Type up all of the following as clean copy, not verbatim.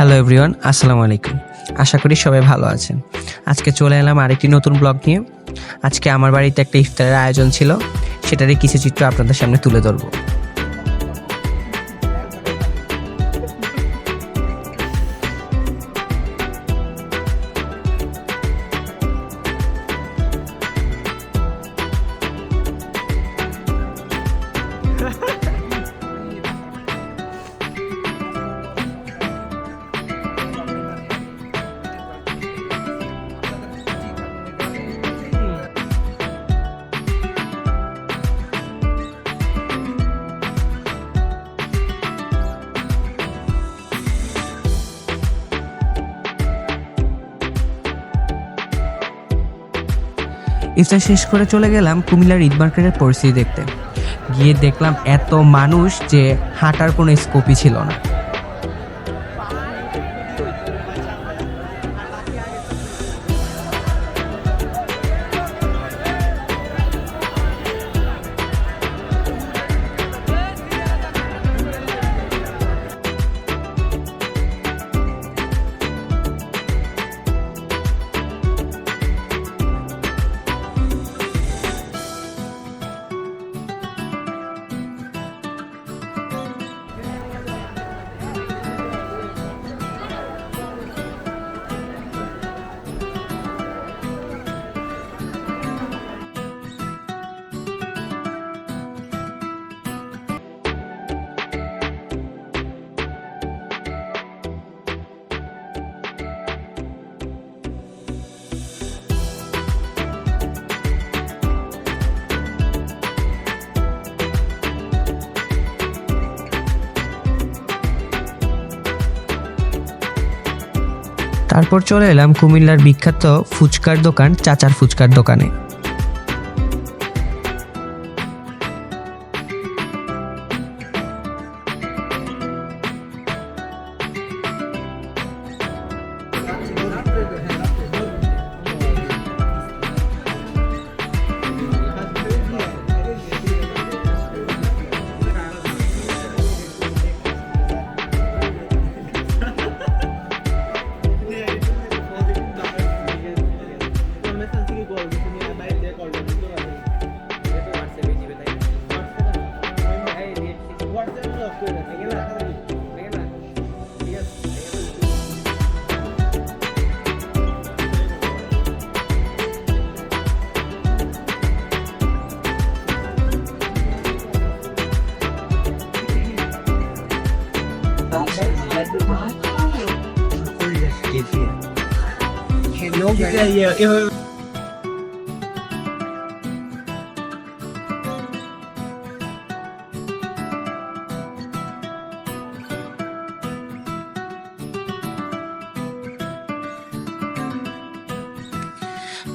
Hello everyone, আসসালামু আলাইকুম। আশা করি সবাই ভালো আছেন। আজকে চলে এলাম আরেকটি নতুন ব্লগ নিয়ে। আজকে আমার বাড়িতে একটা ইফতারের আয়োজন ছিল, সেটারই কিছু চিত্র আপনাদের সামনে তুলে ধরবো। ইফতার শেষ করে চলে গেলাম কুমিল্লার ঈদ মার্কেটের পরিস্থিতি দেখতে। গিয়ে দেখলাম এত মানুষ যে হাঁটার কোনো স্কোপই ছিল না। তারপর চলে এলাম কুমিল্লার বিখ্যাত ফুচকার দোকান চাচার ফুচকার দোকানে।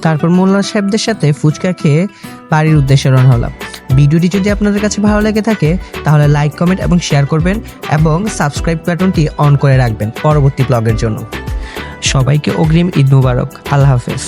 তারপর মোল্লা সাহেবদের সাথে ফুচকা খেয়ে বাড়ির উদ্দেশ্যে রওনা হলাম। ভিডিওটি যদি আপনাদের কাছে ভালো লেগে থাকে তাহলে লাইক, কমেন্ট এবং শেয়ার করবেন এবং সাবস্ক্রাইব বাটনটি অন করে রাখবেন পরবর্তী ব্লগের জন্য। সবাইকে অগ্রিম ঈদ মুবারক। আল্লাহ হাফেজ।